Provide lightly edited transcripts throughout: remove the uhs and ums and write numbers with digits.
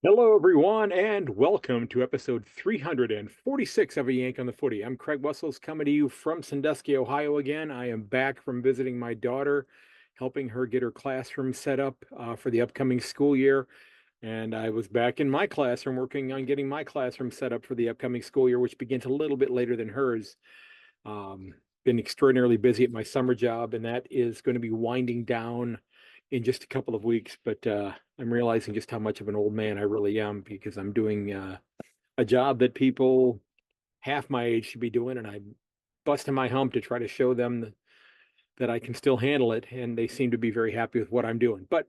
Hello, everyone, and welcome to episode 346 of A Yank on the Footy. I'm Craig Wessels coming to you from Sandusky, Ohio again. I am back from visiting my daughter, helping her get her classroom set up for the upcoming school year. And I was back in my classroom working on getting my classroom set up for the upcoming school year, which begins a little bit later than hers. Been extraordinarily busy at my summer job, and that is going to be winding down in just a couple of weeks. But I'm realizing just how much of an old man I really am because I'm doing a job that people half my age should be doing, and I'm busting my hump to try to show them that I can still handle it, and they seem to be very happy with what I'm doing. But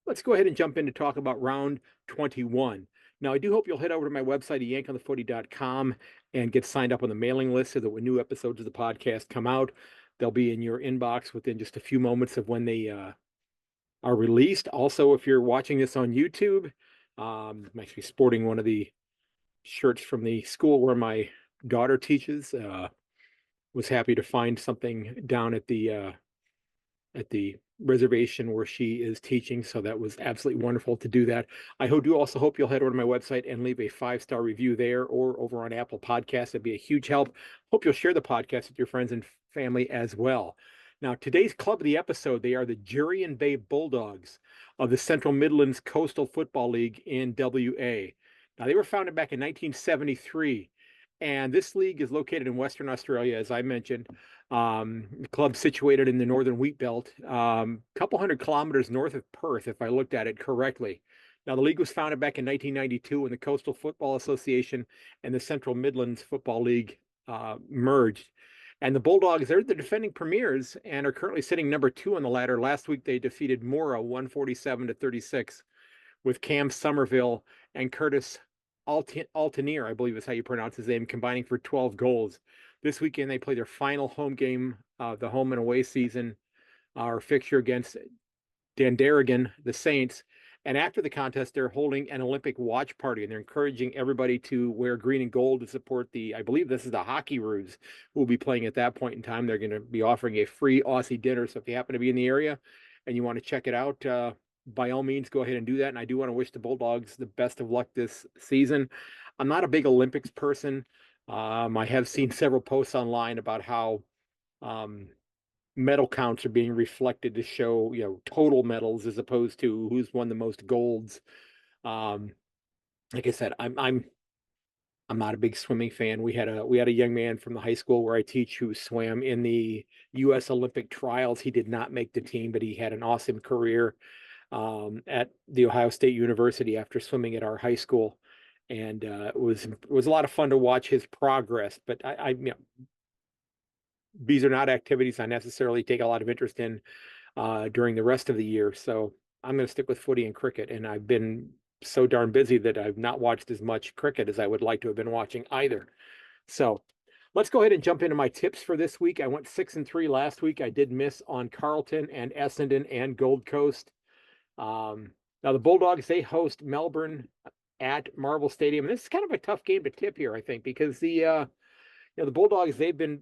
let's go ahead and jump in to talk about round 21. Now, I do hope you'll head over to my website at ayankonthefooty.com and get signed up on the mailing list so that when new episodes of the podcast come out, they'll be in your inbox within just a few moments of when they are released. Also, if you're watching this on YouTube, I'm actually sporting one of the shirts from the school where my daughter teaches. Was happy to find something down at the reservation where she is teaching. So that was absolutely wonderful to do that. Do also hope you'll head over to my website and leave a 5-star review there or over on Apple Podcasts. That'd be a huge help. Hope you'll share the podcast with your friends and family as well. Now, today's club of the episode, they are the Jurien Bay Bulldogs of the Central Midlands Coastal Football League in WA. Now, they were founded back in 1973, and this league is located in Western Australia, as I mentioned. The club's situated in the northern wheat belt, a couple hundred kilometers north of Perth, if I looked at it correctly. Now, the league was founded back in 1992 when the Coastal Football Association and the Central Midlands Football League merged. And the Bulldogs, they're the defending premiers and are currently sitting number 2 on the ladder. Last week, they defeated Mora 147-36 with Cam Somerville and Curtis Altineer, I believe is how you pronounce his name, combining for 12 goals. This weekend, they play their final home game of the home and away season, or fixture against Dandaragan, the Saints. And after the contest, they're holding an Olympic watch party, and they're encouraging everybody to wear green and gold to support I believe this is the Hockey Roos who will be playing at that point in time. They're going to be offering a free Aussie dinner. So if you happen to be in the area and you want to check it out, by all means, go ahead and do that. And I do want to wish the Bulldogs the best of luck this season. I'm not a big Olympics person. I have seen several posts online about how medal counts are being reflected to show, total medals as opposed to who's won the most golds. Um, like I said, I'm not a big swimming fan. We had a young man from the high school where I teach who swam in the U.S. Olympic trials. He did not make the team, but he had an awesome career at the Ohio State University after swimming at our high school, and it was a lot of fun to watch his progress. But these are not activities I necessarily take a lot of interest in during the rest of the year. So I'm going to stick with footy and cricket. And I've been so darn busy that I've not watched as much cricket as I would like to have been watching either. So let's go ahead and jump into my tips for this week. I went 6-3 last week. I did miss on Carlton and Essendon and Gold Coast. Now the Bulldogs, they host Melbourne at Marvel Stadium. And this is kind of a tough game to tip here, I think, because the Bulldogs, they've been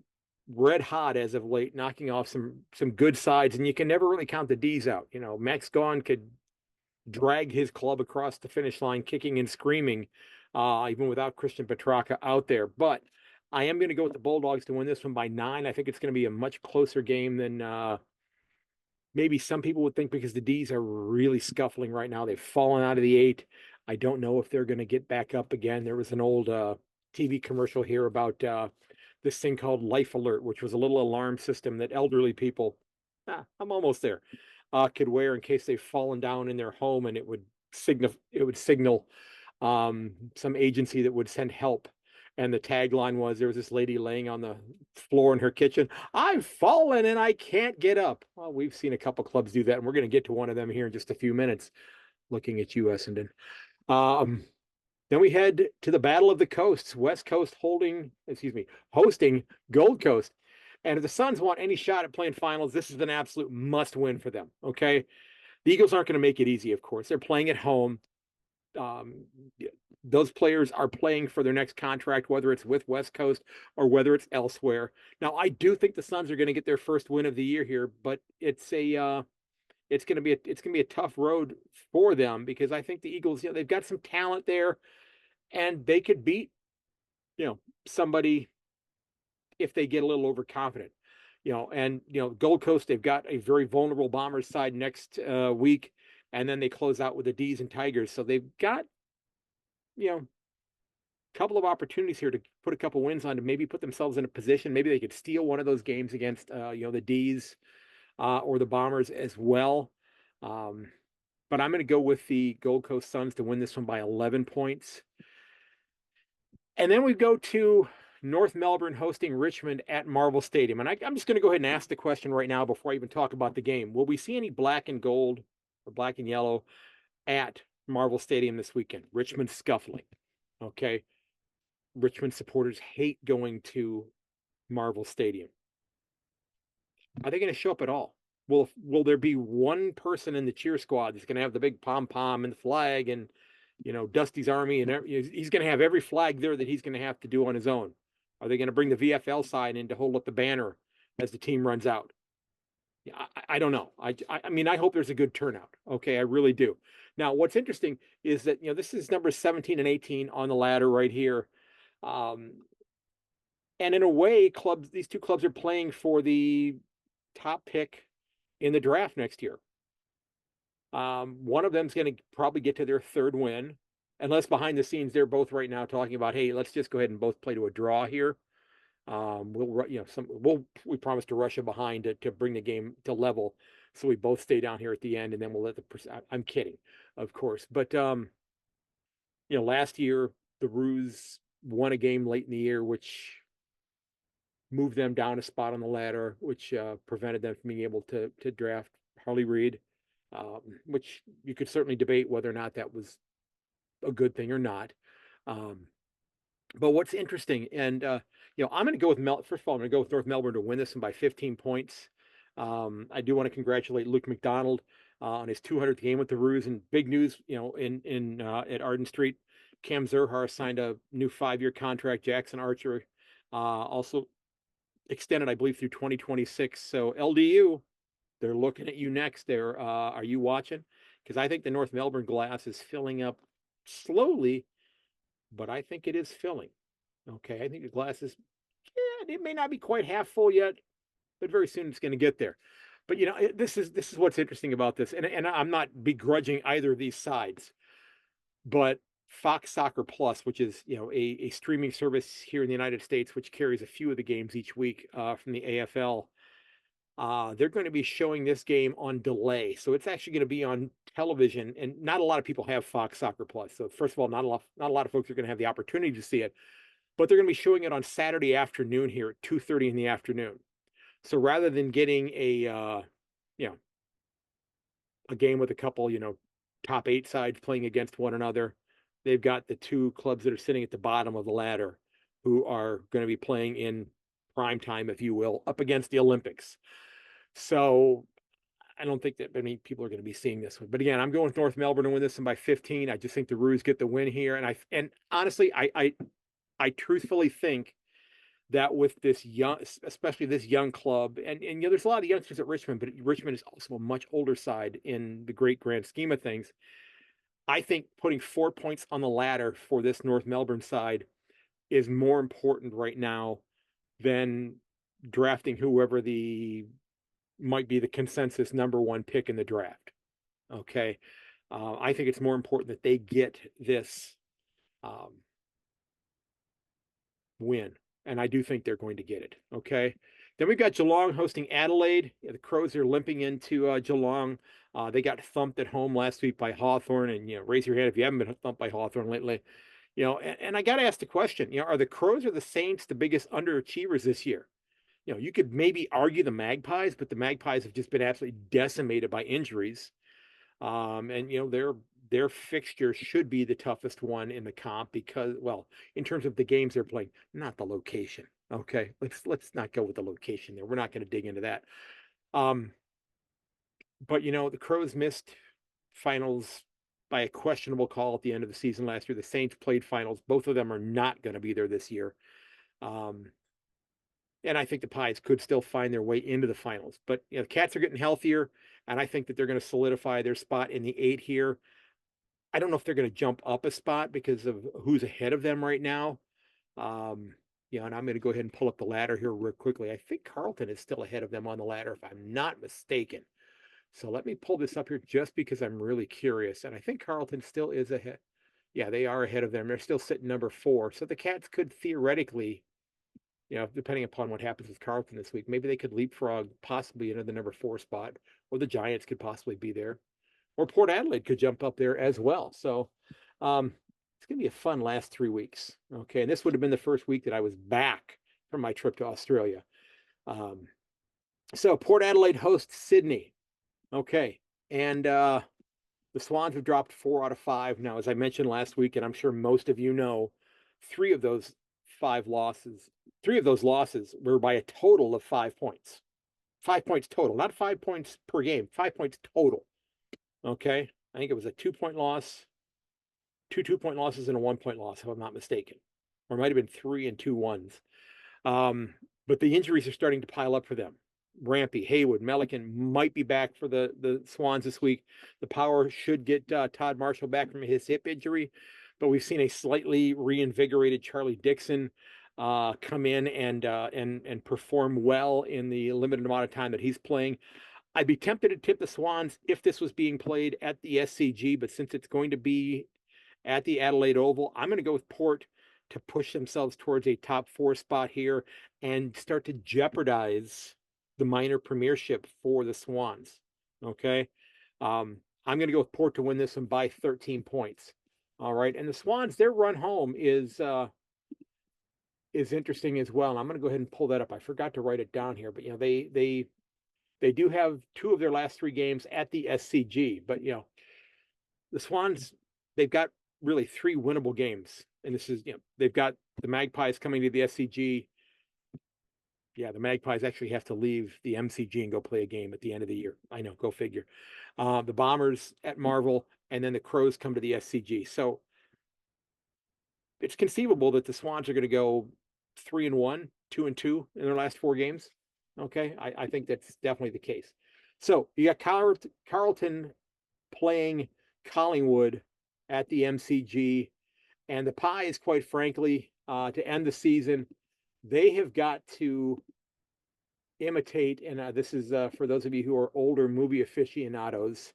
red hot as of late, knocking off some good sides, and you can never really count the D's out. Max Gawn could drag his club across the finish line, kicking and screaming, even without Christian Petrarca out there. But I am going to go with the Bulldogs to win this one by 9. I think it's going to be a much closer game than maybe some people would think because the D's are really scuffling right now. They've fallen out of the 8. I don't know if they're going to get back up again. There was an old TV commercial here about this thing called Life Alert, which was a little alarm system that elderly people, I'm almost there, could wear in case they've fallen down in their home, and it would signal some agency that would send help. And the tagline was, there was this lady laying on the floor in her kitchen. I've fallen and I can't get up. Well, we've seen a couple clubs do that, and we're going to get to one of them here in just a few minutes, looking at you, Essendon. Then we head to the Battle of the Coasts, West Coast hosting Gold Coast. And if the Suns want any shot at playing finals, this is an absolute must win for them. Okay. The Eagles aren't going to make it easy, of course. They're playing at home. Those players are playing for their next contract, whether it's with West Coast or whether it's elsewhere. Now, I do think the Suns are going to get their first win of the year here, but it's it's gonna be a tough road for them because I think the Eagles, they've got some talent there, and they could beat, somebody if they get a little overconfident. And Gold Coast, they've got a very vulnerable Bombers side next week, and then they close out with the D's and Tigers. So they've got a couple of opportunities here to put a couple wins on to maybe put themselves in a position. Maybe they could steal one of those games against the D's or the Bombers as well. Um, but I'm going to go with the Gold Coast Suns to win this one by 11 points. And then we go to North Melbourne hosting Richmond at Marvel Stadium. And I'm just going to go ahead and ask the question right now before I even talk about the game. Will we see any black and gold or black and yellow at Marvel Stadium this weekend? Richmond scuffling. Okay. Richmond supporters hate going to Marvel Stadium. Are they going to show up at all? Will there be one person in the cheer squad that's going to have the big pom pom and the flag and Dusty's Army, and he's going to have every flag there that he's going to have to do on his own? Are they going to bring the VFL side in to hold up the banner as the team runs out? Yeah, I don't know. I mean, I hope there's a good turnout. Okay, I really do. Now, what's interesting is that this is numbers 17 and 18 on the ladder right here. And in a way, these two clubs are playing for the top pick in the draft next year. One of them's going to probably get to their third win, unless behind the scenes they're both right now talking about, hey, let's just go ahead and both play to a draw here. We promise to Russia behind to bring the game to level, so we both stay down here at the end, and then we'll let I'm kidding, of course, but last year the Roos won a game late in the year, which moved them down a spot on the ladder, which prevented them from being able to draft Harley Reid, which you could certainly debate whether or not that was a good thing or not. But what's interesting, and I'm going to go with first of all, I'm going to go with North Melbourne to win this one by 15 points. I do want to congratulate Luke McDonald on his 200th game with the Roos, and big news, in at Arden Street, Cam Zurhar signed a new 5-year contract. Jackson Archer also extended, I believe, through 2026. So LDU, they're looking at you next. Are you watching? Because I think the North Melbourne glass is filling up slowly, but I think it is filling. Okay, I think the glass is, it may not be quite half full yet, but very soon it's going to get there. But this is what's interesting about this, and I'm not begrudging either of these sides, but Fox Soccer Plus, which is a streaming service here in the United States, which carries a few of the games each week from the AFL. They're going to be showing this game on delay, so it's actually going to be on television, and not a lot of people have Fox Soccer Plus. So first of all, not a lot of folks are going to have the opportunity to see it, but they're going to be showing it on Saturday afternoon here at 2:30 in the afternoon. So rather than getting a game with a couple top 8 sides playing against one another, they've got the two clubs that are sitting at the bottom of the ladder who are going to be playing in prime time, if you will, up against the Olympics. So I don't think that many people are going to be seeing this one. But again, I'm going with North Melbourne to win this one by 15. I just think the Roos get the win here. And honestly, I truthfully think that with this young, especially this young club, and there's a lot of youngsters at Richmond, but Richmond is also a much older side in the great grand scheme of things. I think putting 4 points on the ladder for this North Melbourne side is more important right now than drafting whoever might be the consensus number 1 pick in the draft. Okay. I think it's more important that they get this win. And I do think they're going to get it. Okay. Then we've got Geelong hosting Adelaide. The Crows are limping into Geelong. They got thumped at home last week by Hawthorn. And, raise your hand if you haven't been thumped by Hawthorn lately. And I got to ask the question, are the Crows or the Saints the biggest underachievers this year? You could maybe argue the Magpies, but the Magpies have just been absolutely decimated by injuries. And their fixture should be the toughest one in the comp because, well, in terms of the games they're playing, not the location. Okay, let's not go with the location there. We're not going to dig into that. But the Crows missed finals by a questionable call at the end of the season last year. The Saints played finals. Both of them are not going to be there this year. And I think the Pies could still find their way into the finals. But the Cats are getting healthier, and I think that they're going to solidify their spot in the 8 here. I don't know if they're going to jump up a spot because of who's ahead of them right now. Um, and I'm going to go ahead and pull up the ladder here real quickly. I think Carleton is still ahead of them on the ladder, if I'm not mistaken. So let me pull this up here just because I'm really curious. And I think Carleton still is ahead. Yeah, they are ahead of them. They're still sitting number 4. So the Cats could theoretically, depending upon what happens with Carleton this week, maybe they could leapfrog possibly into the number 4 spot, or the Giants could possibly be there, or Port Adelaide could jump up there as well. So it's going to be a fun last 3 weeks. Okay. And this would have been the first week that I was back from my trip to Australia. So Port Adelaide hosts Sydney. Okay. And the Swans have dropped 4 out of 5. Now, as I mentioned last week, and I'm sure most of you know, 3 of those losses were by a total of 5 points. 5 points total, not 5 points per game, 5 points total. Okay. I think it was a 2-point loss, 2 2-point losses, and a 1-point loss, if I'm not mistaken. Or it might have been 3 and 2 1s. But the injuries are starting to pile up for them. Rampy, Haywood, Melican might be back for the Swans this week. The Power should get Todd Marshall back from his hip injury, but we've seen a slightly reinvigorated Charlie Dixon come in and perform well in the limited amount of time that he's playing. I'd be tempted to tip the Swans if this was being played at the SCG, but since it's going to be at the Adelaide Oval, I'm going to go with Port to push themselves towards a top 4 spot here and start to jeopardize the minor premiership for the Swans. Okay. I'm going to go with Port to win this one by 13 points. All right. And the Swans, their run home is interesting as well. And I'm going to go ahead and pull that up. I forgot to write it down here, but they do have 2 of their last 3 games at the SCG, but the Swans, they've got really 3 winnable games. And this is, they've got the Magpies coming to the SCG. Yeah, the Magpies actually have to leave the MCG and go play a game at the end of the year. I know, go figure. The Bombers at Marvel, and then the Crows come to the SCG. So it's conceivable that the Swans are going to go 3-1, 2-2 in their last 4 games. Okay, I think that's definitely the case. So you got Carleton playing Collingwood at the MCG, and the Pies, quite frankly, to end the season, they have got to imitate, and this is for those of you who are older movie aficionados,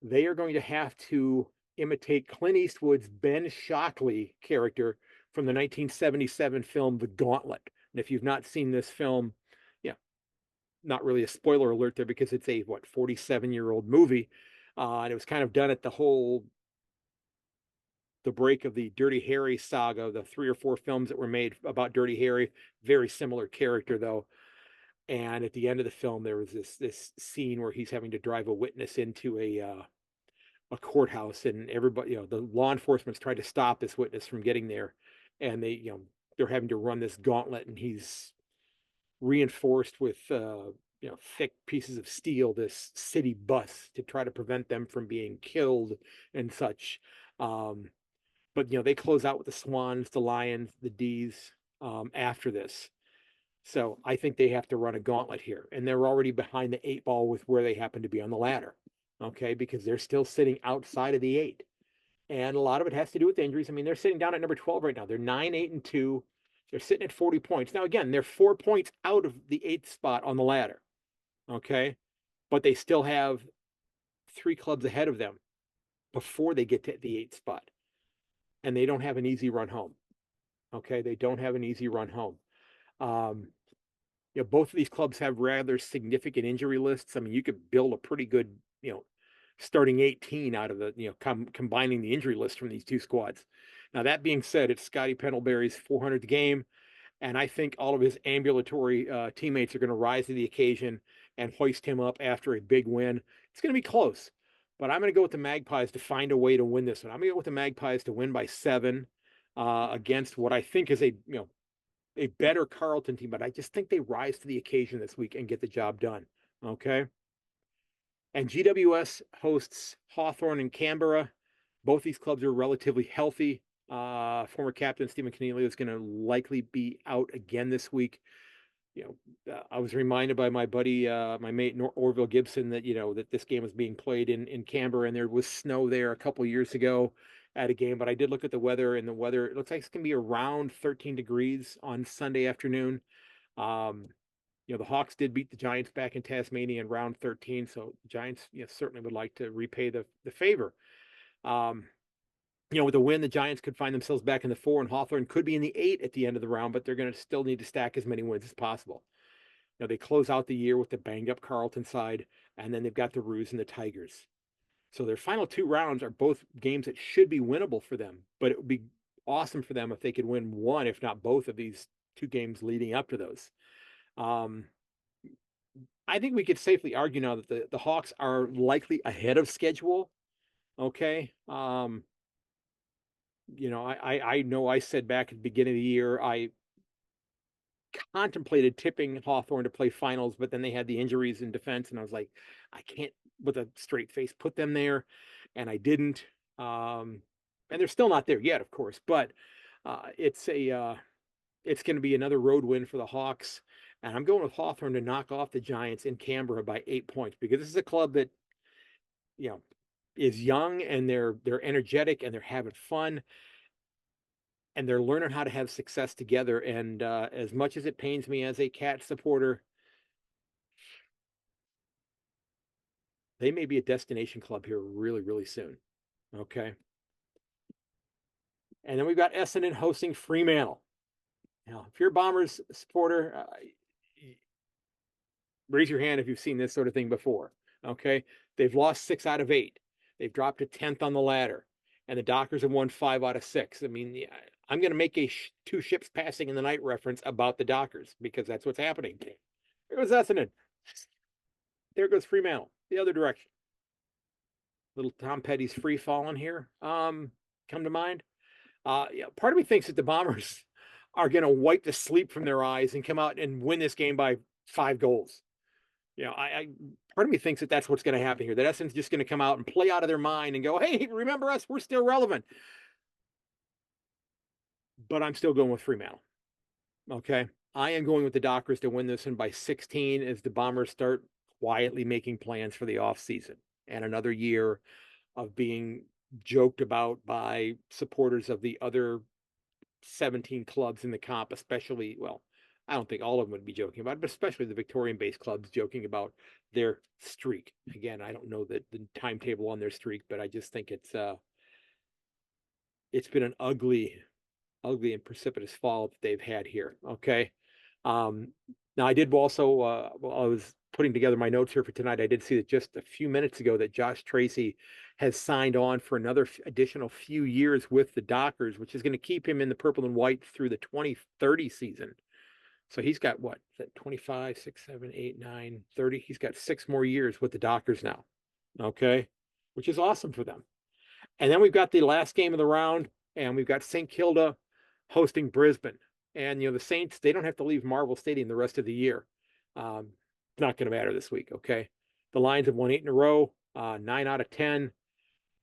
they are going to have to imitate Clint Eastwood's Ben Shockley character from the 1977 film The Gauntlet. And if you've not seen this film, not really a spoiler alert there because it's a 47-year-old movie, and it was kind of done at the break of the Dirty Harry saga, the 3 or 4 films that were made about Dirty Harry. Very similar character though. And at the end of the film, there was this scene where he's having to drive a witness into a courthouse, and everybody, the law enforcement's tried to stop this witness from getting there, and they're having to run this gauntlet, and he's reinforced with thick pieces of steel, this city bus, to try to prevent them from being killed and such. But they close out with the Swans, the Lions, the D's after this. So I think they have to run a gauntlet here, and they're already behind the 8 ball with where they happen to be on the ladder. Okay, because they're still sitting outside of the 8, and a lot of it has to do with injuries. I mean, they're sitting down at number 12 right now. They're 9-8-2. They're sitting at 40 points. Now, again, they're 4 points out of the 8th spot on the ladder. Okay. But they still have 3 clubs ahead of them before they get to the 8th spot. And they don't have an easy run home. Okay. They don't have an easy run home. Both of these clubs have rather significant injury lists. I mean, you could build a pretty good, starting 18 out of the, combining the injury list from these 2 squads. Now, that being said, it's Scotty Pendlebury's 400th game, and I think all of his ambulatory teammates are going to rise to the occasion and hoist him up after a big win. It's going to be close, but I'm going to go with the Magpies to find a way to win this one. I'm going to go with the Magpies to win by 7 against what I think is a better Carleton team, but I just think they rise to the occasion this week and get the job done. Okay. And GWS hosts Hawthorn and Canberra. Both these clubs are relatively healthy. Former captain Stephen McKinley is going to likely be out again this week. I was reminded by my buddy, my mate Orville Gibson, that that this game was being played in Canberra, and there was snow there a couple years ago at a game. But I did look at the weather, and the weather, it looks like it's going to be around 13 degrees on Sunday afternoon. Um, the Hawks did beat the Giants back in Tasmania in round 13, so the Giants, certainly would like to repay the favor. Um, with a win, the Giants could find themselves back in the 4, and Hawthorn could be in the 8 at the end of the round, but they're going to still need to stack as many wins as possible. They close out the year with the banged up Carlton side, and then they've got the Roos and the Tigers. So their final 2 rounds are both games that should be winnable for them, but it would be awesome for them if they could win one, if not both, of these 2 games leading up to those. I think we could safely argue now that the Hawks are likely ahead of schedule. Okay. I know I said back at the beginning of the year, I contemplated tipping Hawthorn to play finals, but then they had the injuries in defense, and I was like, I can't, with a straight face, put them there, and I didn't. And they're still not there yet, of course, but it's going to be another road win for the Hawks, and I'm going with Hawthorn to knock off the Giants in Canberra by 8 points, because this is a club that is young, and they're energetic, and they're having fun, and they're learning how to have success together. And as much as it pains me as a Cat supporter, they may be a destination club here really, really soon. Okay. And then we've got Essendon hosting Fremantle. Now, if you're a Bombers supporter, raise your hand if you've seen this sort of thing before. Okay. They've lost 6 out of 8. They've dropped to 10th on the ladder, and the Dockers have won 5 out of 6. I mean, I'm going to make a 2 ships passing in the night reference about the Dockers, because that's what's happening. There goes Essendon. There goes Fremantle, the other direction. Little Tom Petty's free falling here come to mind. Part of me thinks that the Bombers are going to wipe the sleep from their eyes and come out and win this game by 5 goals. Part of me thinks that that's what's going to happen here. That Essendon's just going to come out and play out of their mind and go, hey, remember us? We're still relevant. But I'm still going with Fremantle. Okay. I am going with the Dockers to win this one by 16 as the Bombers start quietly making plans for the offseason and another year of being joked about by supporters of the other 17 clubs in the comp, especially, well, I don't think all of them would be joking about it, but especially the Victorian-based clubs joking about their streak. Again, I don't know the timetable on their streak, but I just think it's been an ugly and precipitous fall that they've had here. Okay. Now I did also, while I was putting together my notes here for tonight, I did see that just a few minutes ago that Josh Tracy has signed on for another additional few years with the Dockers, which is going to keep him in the purple and white through the 2030 season. So he's got what? Is that 25, 6, 7, 8, 9, 30? He's got 6 more years with the Dockers now. Okay. Which is awesome for them. And then we've got the last game of the round, and we've got St. Kilda hosting Brisbane. And, the Saints, they don't have to leave Marvel Stadium the rest of the year. It's not going to matter this week, okay? The Lions have won 8 in a row, 9 out of 10.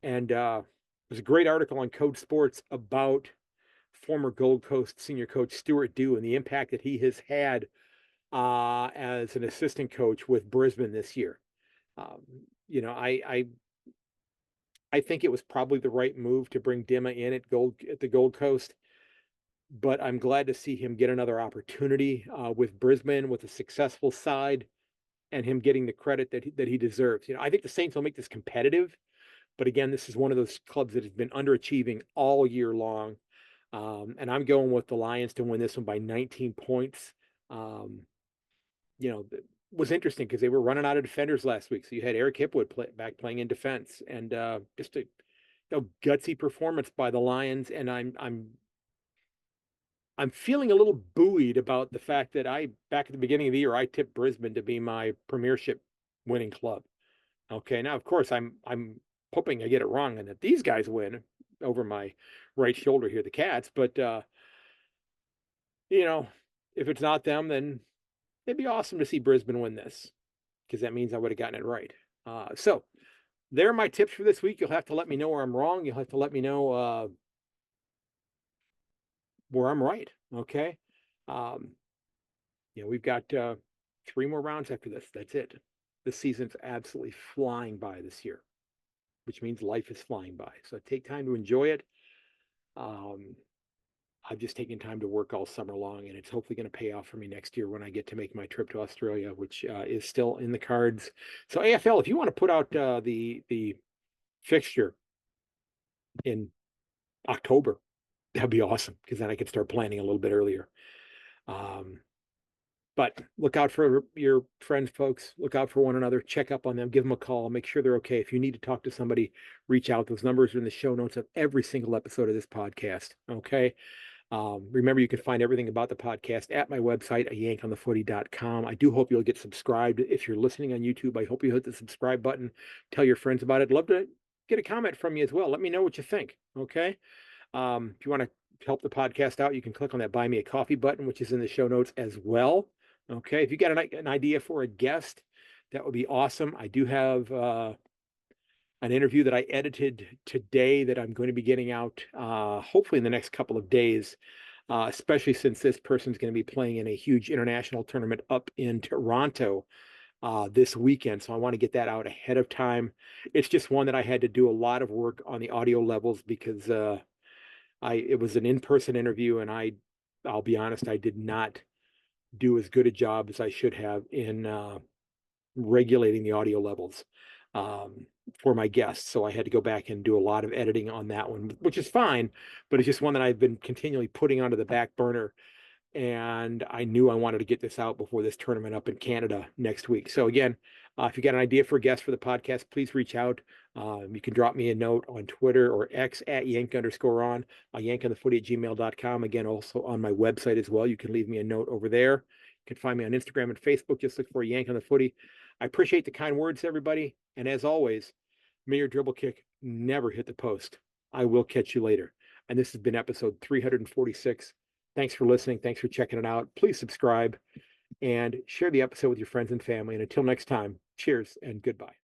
And there's a great article on Code Sports about former Gold Coast senior coach Stuart Dew and the impact that he has had as an assistant coach with Brisbane this year. I think it was probably the right move to bring Dimma in at the Gold Coast, but I'm glad to see him get another opportunity with Brisbane, with a successful side, and him getting the credit that he deserves. I think the Saints will make this competitive, but again, this is one of those clubs that has been underachieving all year long, and I'm going with the Lions to win this one by 19 points. It was interesting because they were running out of defenders last week, so you had Eric Hipwood back playing in defense, and just a gutsy performance by the Lions, and I'm feeling a little buoyed about the fact that back at the beginning of the year, I tipped Brisbane to be my premiership winning club. Okay. Now, of course, I'm hoping I get it wrong and that these guys win over my right shoulder here, the Cats. But, if it's not them, then it'd be awesome to see Brisbane win this, because that means I would have gotten it right. So there are my tips for this week. You'll have to let me know where I'm wrong. You'll have to let me know where I'm right. Okay. Um, we've got 3 more rounds after this. That's it. The season's absolutely flying by this year, which means life is flying by. So take time to enjoy it. Um, I've just taken time to work all summer long, and it's hopefully going to pay off for me next year when I get to make my trip to Australia, which is still in the cards. So AFL, if you want to put out the fixture in October, that'd be awesome because then I could start planning a little bit earlier. Um, but look out for your friends, folks. Look out for one another. Check up on them. Give them a call. Make sure they're okay. If you need to talk to somebody, reach out. Those numbers are in the show notes of every single episode of this podcast. Okay. Remember, you can find everything about the podcast at my website, ayankonthefooty.com. I do hope you'll get subscribed. If you're listening on YouTube, I hope you hit the subscribe button. Tell your friends about it. Love to get a comment from you as well. Let me know what you think. Okay. If you want to help the podcast out, you can click on that Buy Me a Coffee button, which is in the show notes as well. Okay. If you got an idea for a guest, that would be awesome. I do have an interview that I edited today that I'm going to be getting out hopefully in the next couple of days, especially since this person's going to be playing in a huge international tournament up in Toronto this weekend. So I want to get that out ahead of time. It's just one that I had to do a lot of work on the audio levels because it was an in-person interview, and I'll be honest, I did not do as good a job as I should have in regulating the audio levels for my guests. So I had to go back and do a lot of editing on that one, which is fine, but it's just one that I've been continually putting onto the back burner. And I knew I wanted to get this out before this tournament up in Canada next week. So again, if you got an idea for a guest for the podcast, please reach out. You can drop me a note on Twitter or X at yank_on, ayankonthefooty@gmail.com. Again, also on my website as well. You can leave me a note over there. You can find me on Instagram and Facebook. Just look for Yank on the Footy. I appreciate the kind words, everybody. And as always, may your dribble kick never hit the post. I will catch you later. And this has been episode 346. Thanks for listening. Thanks for checking it out. Please subscribe and share the episode with your friends and family. And until next time, cheers and goodbye.